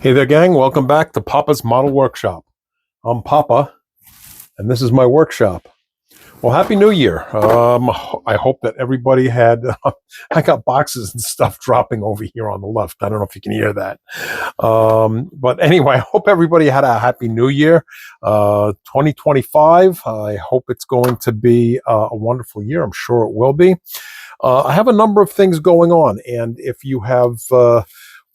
Hey there, gang. Welcome back to Papa's Model Workshop. I'm Papa, and this is my workshop. Well, Happy New Year. I hope that everybody had... I got boxes and stuff dropping over here on the left. I don't know if you can hear that. But anyway, I hope everybody had a Happy New Year. 2025, I hope it's going to be a wonderful year. I'm sure it will be. I have a number of things going on, and if you have...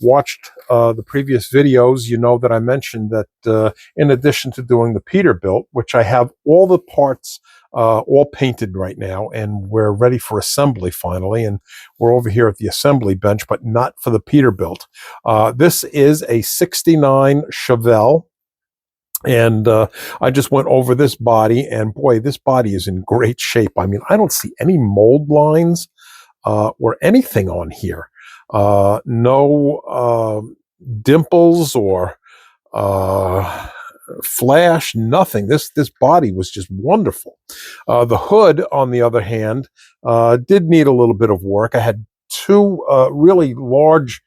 watched the previous videos, you know that I mentioned that in addition to doing the Peterbilt, which I have all the parts all painted right now, and we're ready for assembly finally, and we're over here at the assembly bench, but not for the Peterbilt. This is a 69 Chevelle. And I just went over this body, and boy, this body is in great shape. I mean, I don't see any mold lines or anything on here. No dimples or flash, nothing. This body was just wonderful. The hood, on the other hand, did need a little bit of work. I had two really large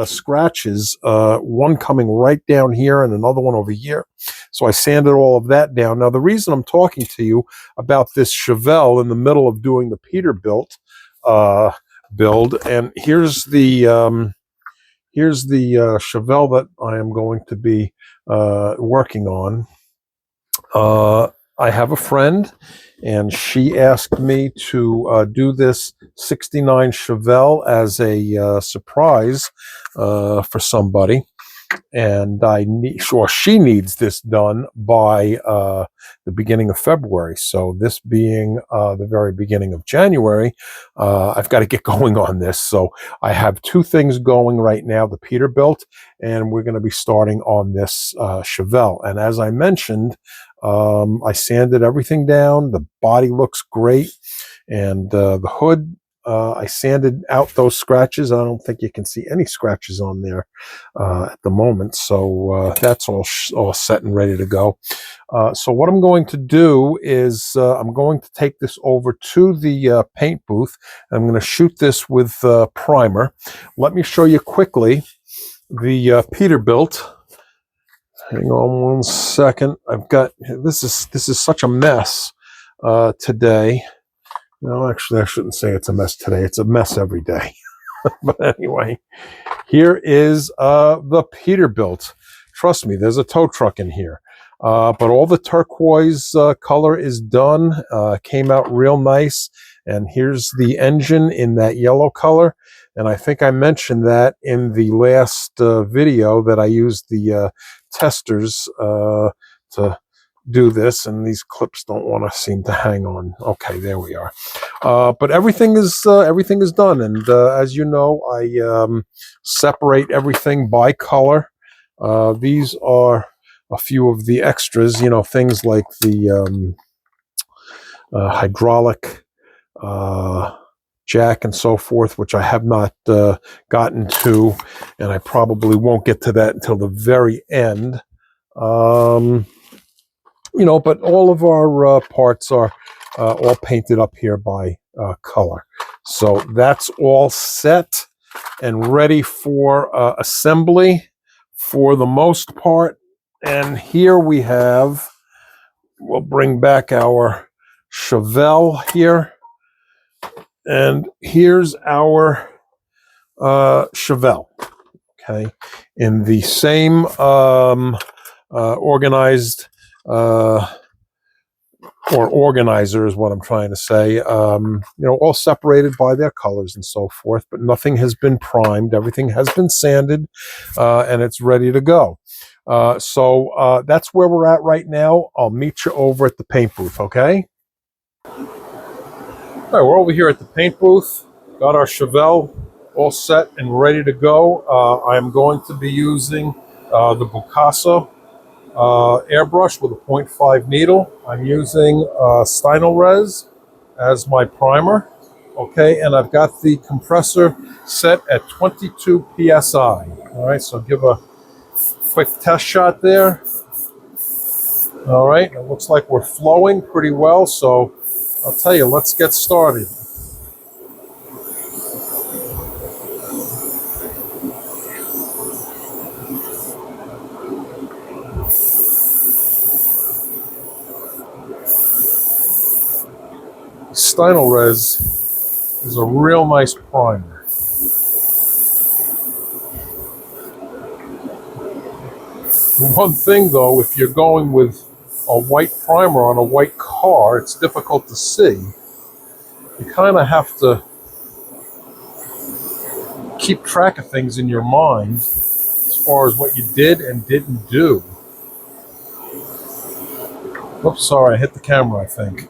scratches, one coming right down here and another one over here. So I sanded all of that down. Now, the reason I'm talking to you about this Chevelle in the middle of doing the Peterbilt build, and here's the Chevelle that I am going to be working on. I have a friend, and she asked me to do this 69 Chevelle as a surprise for somebody, and she needs this done by the beginning of February. So this being the very beginning of January, I've got to get going on this. So I have two things going right now: the Peterbilt, and we're going to be starting on this Chevelle. And as I mentioned, I sanded everything down. The body looks great, and the hood, I sanded out those scratches. I don't think you can see any scratches on there at the moment. So that's all set and ready to go. So what I'm going to do is I'm going to take this over to the paint booth. I'm going to shoot this with primer. Let me show you quickly the Peterbilt. Hang on one second. I've got this is such a mess today. No, actually, I shouldn't say it's a mess today. It's a mess every day. But anyway, here is the Peterbilt. Trust me, there's a tow truck in here. But all the turquoise color is done. Came out real nice. And here's the engine in that yellow color. And I think I mentioned that in the last video that I used the testers to do this, and these clips don't want to seem to hang on. Okay, there we are. But everything is done, and as you know, I separate everything by color. These are a few of the extras, you know, things like the hydraulic jack and so forth, which I have not gotten to, and I probably won't get to that until the very end. You know, but all of our parts are all painted up here by color. So that's all set and ready for assembly for the most part. And here we have, we'll bring back our Chevelle here. And here's our Chevelle, okay, in the same organized or organizer is what I'm trying to say. You know, all separated by their colors and so forth, but nothing has been primed. Everything has been sanded, and it's ready to go. So that's where we're at right now. I'll meet you over at the paint booth, okay? All right, we're over here at the paint booth. Got our Chevelle all set and ready to go. I'm going to be using the Bukasa airbrush with a 0.5 needle. I'm using Stynylrez as my primer, okay, and I've got the compressor set at 22 psi. All right, so give a quick test shot there. All right, it looks like we're flowing pretty well, so I'll tell you, let's get started. Stynylrez is a real nice primer. One thing though, if you're going with a white primer on a white car, it's difficult to see. You kind of have to keep track of things in your mind as far as what you did and didn't do. Oops, sorry, I hit the camera, I think.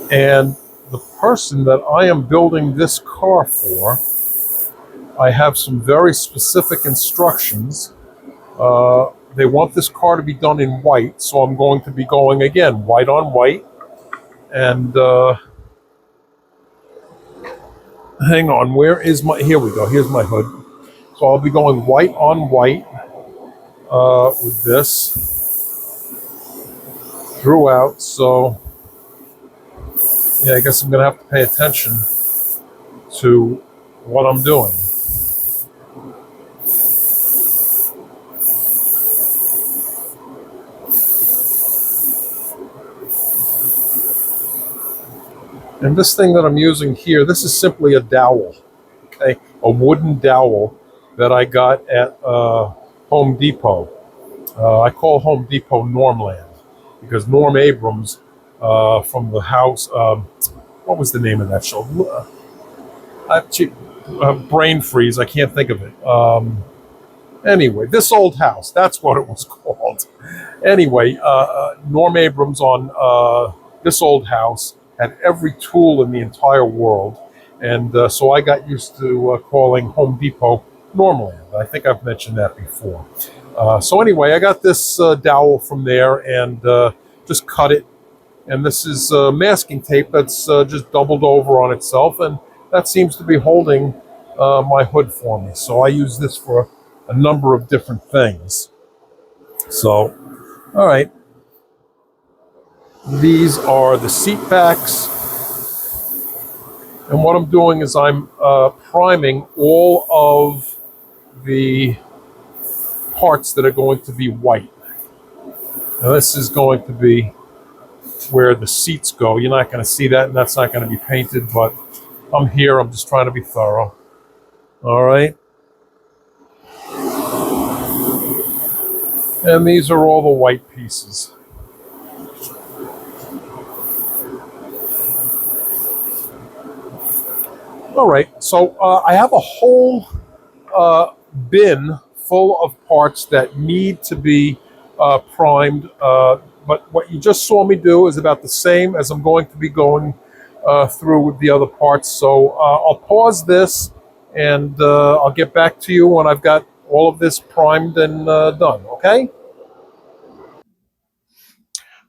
And the person that I am building this car for, I have some very specific instructions. They want this car to be done in white, so I'm going to be going again, white on white. And hang on, where is my, here we go, here's my hood. So I'll be going white on white with this throughout. So yeah, I guess I'm gonna have to pay attention to what I'm doing. And this thing that I'm using here, this is simply a dowel, okay? A wooden dowel that I got at Home Depot. I call Home Depot Normland because Norm Abrams from the house, what was the name of that show? Brain freeze, I can't think of it. Anyway, This Old House, that's what it was called. Anyway, Norm Abrams on This Old House had every tool in the entire world. And so I got used to calling Home Depot Normland. I think I've mentioned that before. So anyway, I got this dowel from there and just cut it. And this is masking tape that's just doubled over on itself. And that seems to be holding my hood for me. So I use this for a number of different things. So, all right. These are the seat backs. And what I'm doing is I'm priming all of the parts that are going to be white. Now this is going to be where the seats go. You're not going to see that, and that's not going to be painted, but I'm here. I'm just trying to be thorough. All right. And these are all the white pieces. All right, so I have a whole bin full of parts that need to be primed, but what you just saw me do is about the same as I'm going to be going through with the other parts. So I'll pause this and I'll get back to you when I've got all of this primed and done, okay?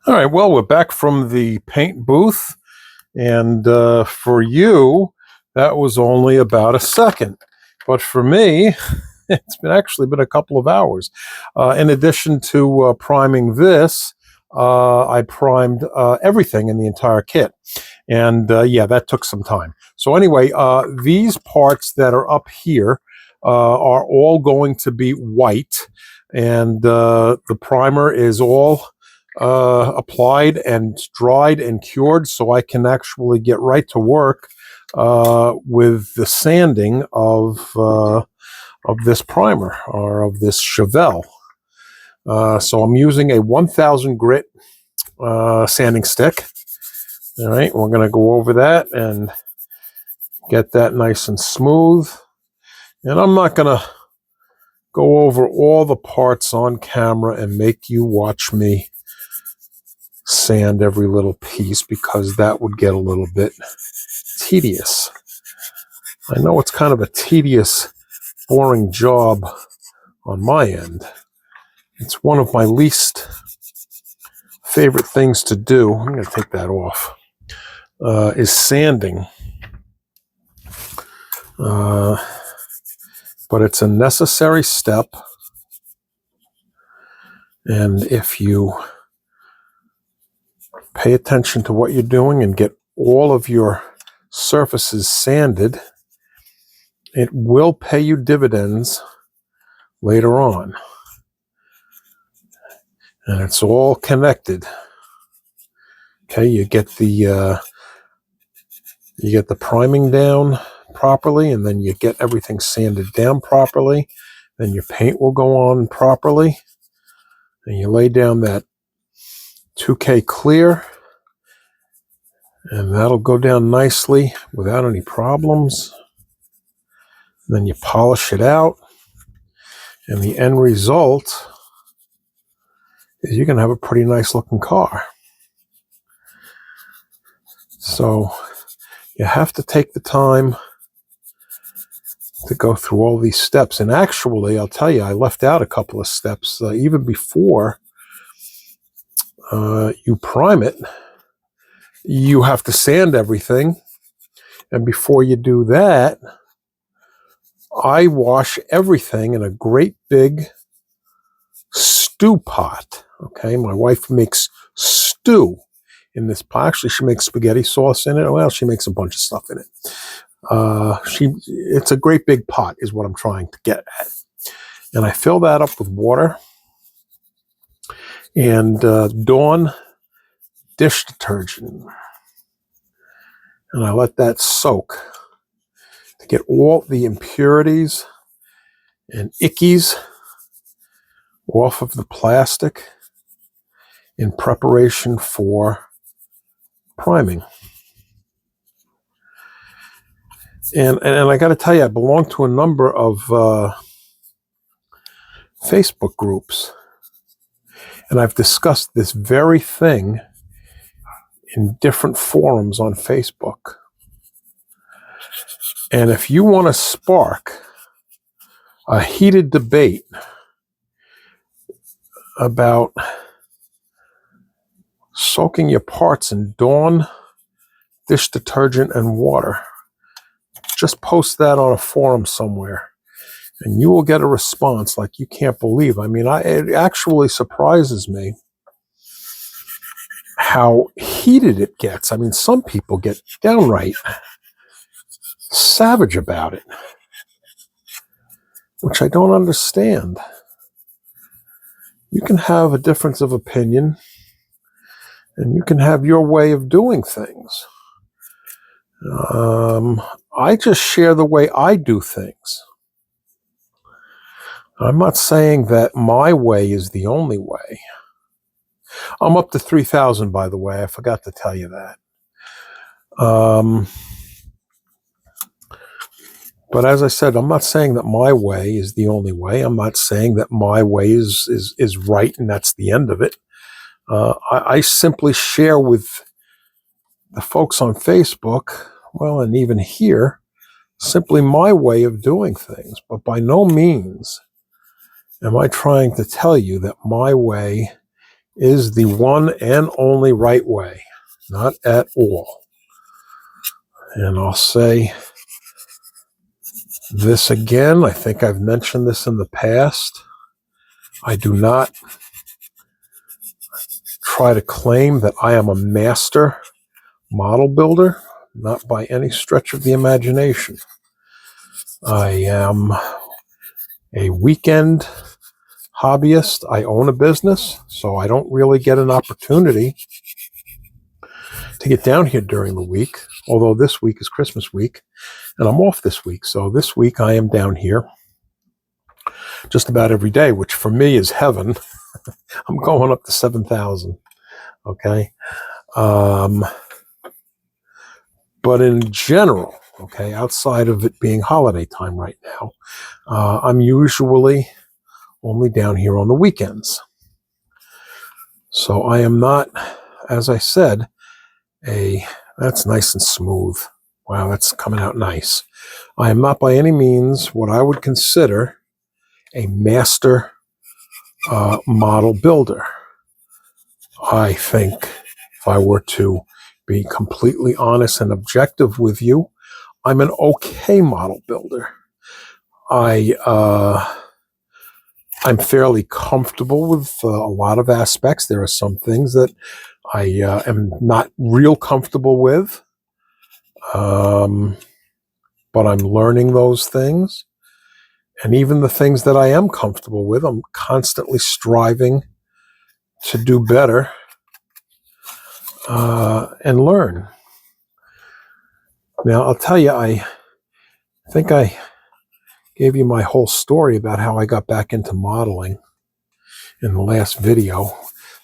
All right, well, we're back from the paint booth, and for you, that was only about a second. But for me, it's been a couple of hours. In addition to priming this, I primed everything in the entire kit. And yeah, that took some time. So anyway, these parts that are up here are all going to be white. And the primer is all applied and dried and cured, so I can actually get right to work with the sanding of this primer, or of this Chevelle. So I'm using a 1000 grit sanding stick. All right, we're going to go over that and get that nice and smooth. And I'm not going to go over all the parts on camera and make you watch me sand every little piece, because that would get a little bit tedious. I know it's kind of a tedious, boring job on my end. It's one of my least favorite things to do. I'm going to take that off. Is sanding. But it's a necessary step. And if you pay attention to what you're doing and get all of your surfaces sanded, it will pay you dividends later on. And it's all connected. Okay, you get the priming down properly, and then you get everything sanded down properly. Then your paint will go on properly, and you lay down that 2K clear, and that'll go down nicely without any problems. Then you polish it out, and the end result is you're going to have a pretty nice looking car. So you have to take the time to go through all these steps. And actually, I'll tell you, I left out a couple of steps. Even before you prime it, you have to sand everything. And before you do that, I wash everything in a great big stew pot. Okay, my wife makes stew in this pot. Actually, she makes spaghetti sauce in it. Well, she makes a bunch of stuff in it. It's a great big pot is what I'm trying to get at. And I fill that up with water and Dawn dish detergent. And I let that soak to get all the impurities and ickies off of the plastic in preparation for priming. And I got to tell you, I belong to a number of Facebook groups, and I've discussed this very thing in different forums on Facebook. And if you want to spark a heated debate about soaking your parts in Dawn dish detergent and water, just post that on a forum somewhere, and you will get a response like you can't believe. I mean, it actually surprises me how heated it gets. I mean, some people get downright savage about it, which I don't understand. You can have a difference of opinion, and you can have your way of doing things. I just share the way I do things. I'm not saying that my way is the only way. I'm up to 3,000, by the way. I forgot to tell you that. But as I said, I'm not saying that my way is the only way. I'm not saying that my way is right and that's the end of it. I simply share with the folks on Facebook, well, and even here, simply my way of doing things. But by no means am I trying to tell you that my way is the one and only right way. Not at all. And I'll say this again. I think I've mentioned this in the past. I do not try to claim that I am a master model builder, not by any stretch of the imagination. I am a weekend hobbyist. I own a business, so I don't really get an opportunity to get down here during the week, although this week is Christmas week, and I'm off this week. So this week I am down here just about every day, which for me is heaven. I'm going up to 7,000, okay? But in general, okay, outside of it being holiday time right now, I'm usually only down here on the weekends. So I am not, as I said, that's nice and smooth. Wow, that's coming out nice. I am not by any means what I would consider a master model builder. I think if I were to be completely honest and objective with you, I'm an okay model builder. I'm fairly comfortable with a lot of aspects. There are some things that I am not real comfortable with, but I'm learning those things. And even the things that I am comfortable with, I'm constantly striving to do better. and learn. Now, I'll tell you, I think I gave you my whole story about how I got back into modeling in the last video.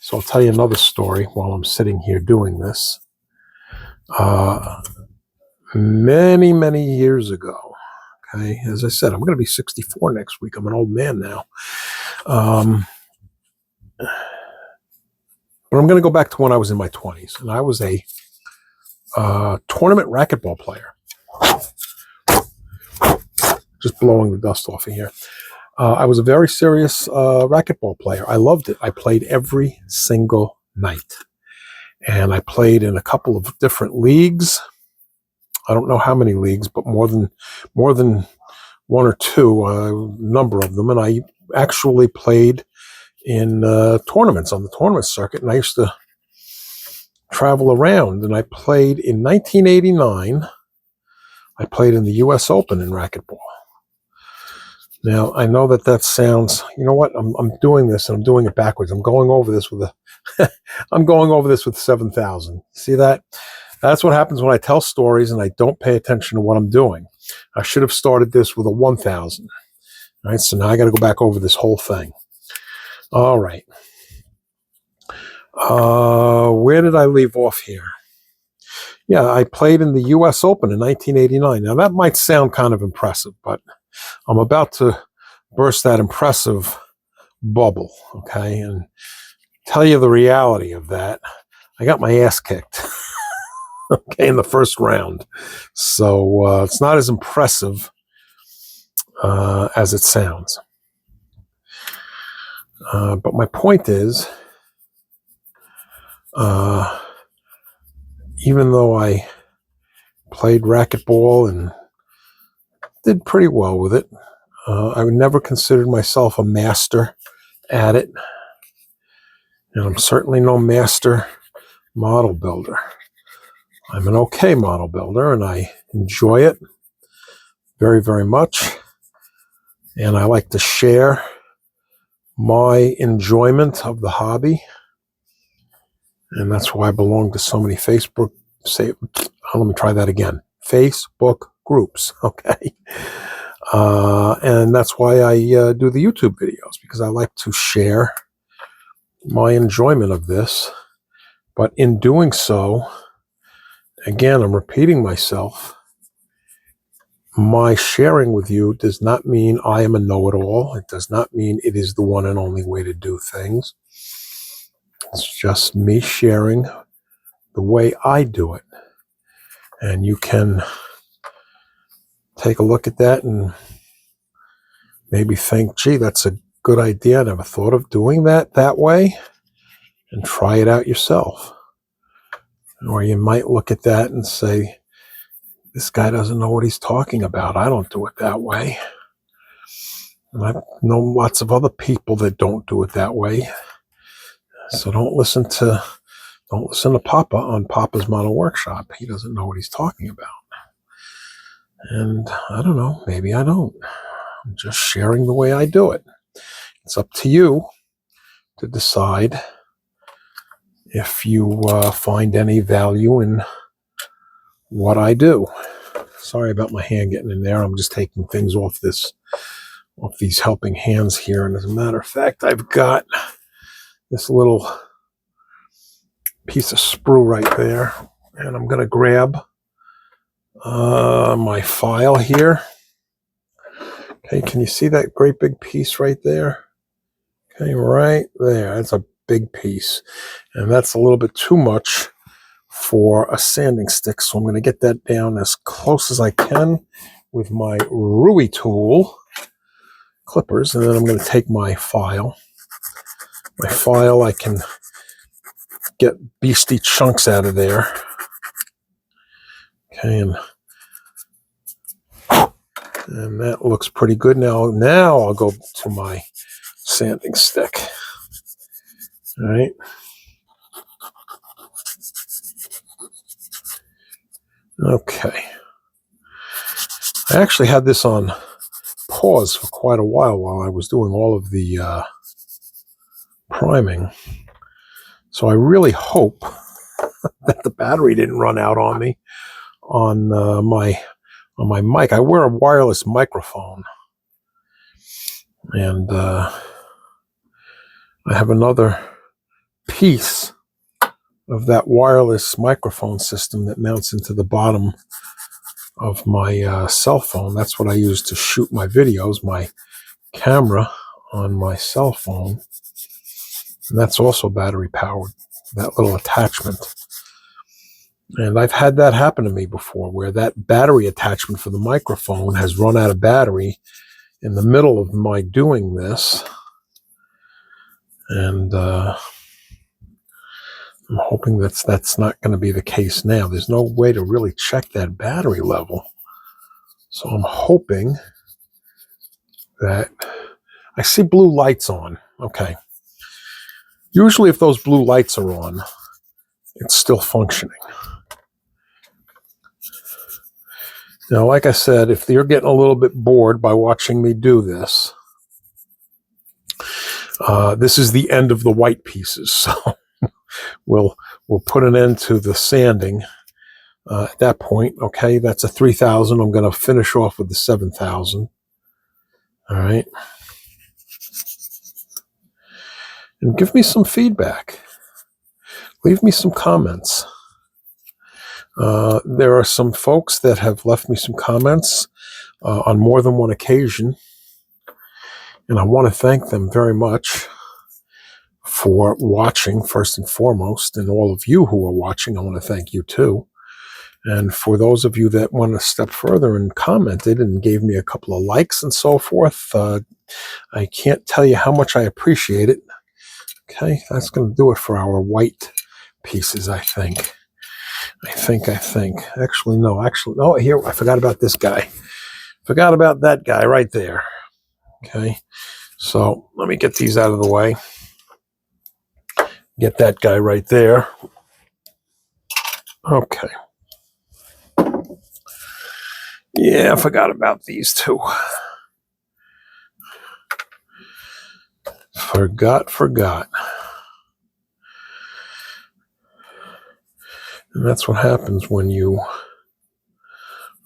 So I'll tell you another story while I'm sitting here doing this. Many, many years ago, okay, as I said, I'm going to be 64 next week. I'm an old man now. But I'm going to go back to when I was in my 20s, and I was a tournament racquetball player. Just blowing the dust off of here. I was a very serious racquetball player. I loved it. I played every single night. And I played in a couple of different leagues. I don't know how many leagues, but more than one or two, a number of them. And I actually played in tournaments on the tournament circuit. And I used to travel around. And I played in 1989. I played in the U.S. Open in racquetball. Now, I know that sounds, you know what, I'm doing this and I'm doing it backwards. I'm going over this with I'm going over this with 7,000. See that? That's what happens when I tell stories and I don't pay attention to what I'm doing. I should have started this with a 1,000. All right, so now I got to go back over this whole thing. All right. Where did I leave off here? Yeah, I played in the U.S. Open in 1989. Now, that might sound kind of impressive, but I'm about to burst that impressive bubble, okay, and tell you the reality of that. I got my ass kicked, okay, in the first round. So it's not as impressive as it sounds. But my point is, even though I played racquetball and did pretty well with it, I never considered myself a master at it. And I'm certainly no master model builder. I'm an okay model builder, and I enjoy it very, very much. And I like to share my enjoyment of the hobby. And that's why I belong to so many Facebook groups, okay? And that's why I do the YouTube videos, because I like to share my enjoyment of this. But in doing so, again, I'm repeating myself. My sharing with you does not mean I am a know-it-all. It does not mean it is the one and only way to do things. It's just me sharing the way I do it. And you can take a look at that and maybe think, gee, that's a good idea. I never thought of doing that way. And try it out yourself. Or you might look at that and say, this guy doesn't know what he's talking about. I don't do it that way. And I know lots of other people that don't do it that way. So don't listen to Papa on Papa's Model Workshop. He doesn't know what he's talking about. And I don't know, maybe I don't. I'm just sharing the way I do it. It's up to you to decide if you find any value in what I do. Sorry about my hand getting in there. I'm just taking things off these helping hands here. And as a matter of fact, I've got this little piece of sprue right there. And I'm going to grab my file here. Okay, can you see that great big piece right there? Okay, right there. That's a big piece. And that's a little bit too much for a sanding stick. So I'm going to get that down as close as I can with my Rui tool clippers. And then I'm going to take my file. My file, I can get beastie chunks out of there. Okay, and that looks pretty good. Now I'll go to my sanding stick. All right. Okay. I actually had this on pause for quite a while I was doing all of the priming. So I really hope that the battery didn't run out on me on my mic. I wear a wireless microphone, and I have another piece of that wireless microphone system that mounts into the bottom of my cell phone. That's what I use to shoot my videos, my camera on my cell phone. And that's also battery powered, that little attachment. And I've had that happen to me before, where that battery attachment for the microphone has run out of battery in the middle of my doing this. And I'm hoping that's not going to be the case now. There's no way to really check that battery level. So I'm hoping that I see blue lights on. Okay. Usually if those blue lights are on, it's still functioning. Now, like I said, if you're getting a little bit bored by watching me do this, this is the end of the white pieces. So we'll put an end to the sanding at that point. Okay, that's a 3,000. I'm going to finish off with the 7,000. All right. And give me some feedback. Leave me some comments. There are some folks that have left me some comments on more than one occasion, and I want to thank them very much for watching, first and foremost, and all of you who are watching, I want to thank you too. And for those of you that went a step further and commented and gave me a couple of likes and so forth, I can't tell you how much I appreciate it. Okay, that's going to do it for our white pieces, I think. Actually, no, here, I forgot about this guy. Forgot about that guy right there. Okay, so let me get these out of the way. Get that guy right there. Okay. Yeah, I forgot about these two. Forgot. And that's what happens when you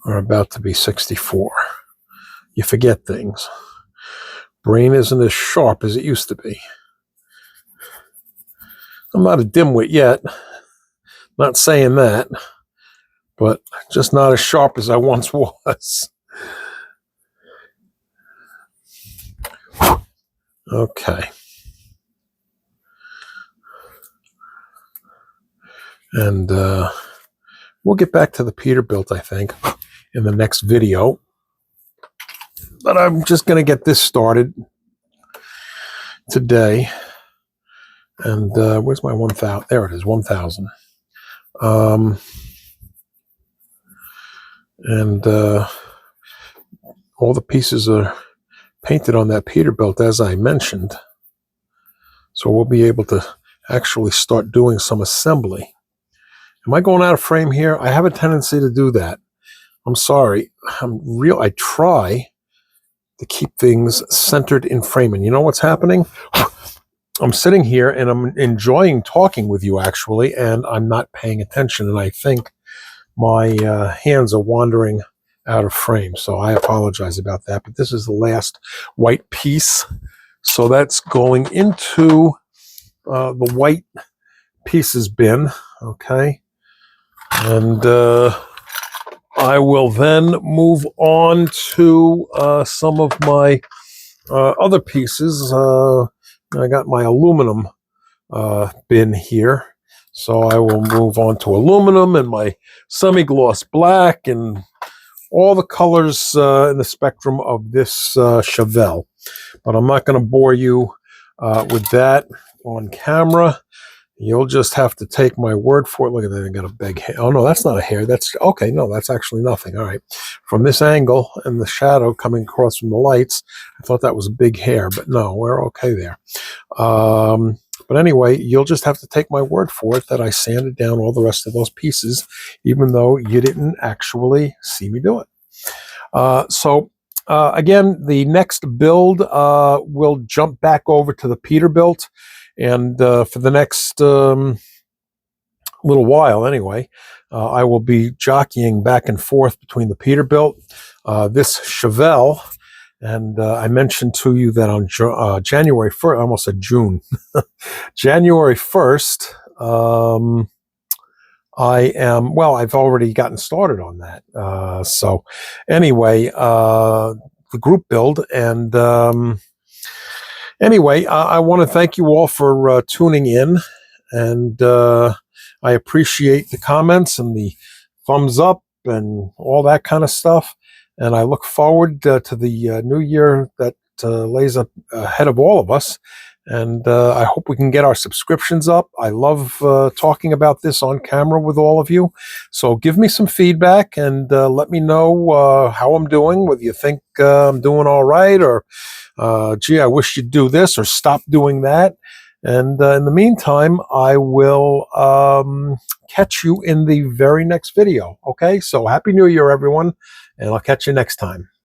are about to be 64. You forget things. Brain isn't as sharp as it used to be. I'm not a dimwit yet. Not saying that. But just not as sharp as I once was. Okay. And we'll get back to the Peterbilt, I think, in the next video. But I'm just going to get this started today. And where's my 1,000? There it is, 1,000. And all the pieces are painted on that Peterbilt, as I mentioned. So we'll be able to actually start doing some assembly. Am I going out of frame here? I have a tendency to do that. I'm sorry. I try to keep things centered in frame. And you know what's happening? I'm sitting here and I'm enjoying talking with you, actually, and I'm not paying attention. And I think my hands are wandering out of frame. So I apologize about that. But this is the last white piece. So that's going into the white pieces bin. Okay. And I will then move on to some of my other pieces. I got my aluminum bin here. So I will move on to aluminum and my semi-gloss black and all the colors in the spectrum of this Chevelle. But I'm not going to bore you with that on camera. You'll just have to take my word for it. Look at that, I got a big hair. Oh, no, that's not a hair. That's, okay, no, that's actually nothing. All right. From this angle and the shadow coming across from the lights, I thought that was a big hair, but no, we're okay there. But anyway, you'll just have to take my word for it that I sanded down all the rest of those pieces, even though you didn't actually see me do it. Again, the next build, we'll jump back over to the Peterbilt. And for the next little while anyway, I will be jockeying back and forth between the Peterbilt, this Chevelle, and I mentioned to you that on January 1st, I almost said June, January 1st, I've already gotten started on that. So anyway, the group build. And anyway, I want to thank you all for tuning in. And I appreciate the comments and the thumbs up and all that kind of stuff. And I look forward to the new year that lays up ahead of all of us. And I hope we can get our subscriptions up. I love talking about this on camera with all of you. So give me some feedback and let me know how I'm doing, whether you think I'm doing all right, or gee, I wish you'd do this or stop doing that. And in the meantime, I will catch you in the very next video. Okay, so Happy New Year, everyone, and I'll catch you next time.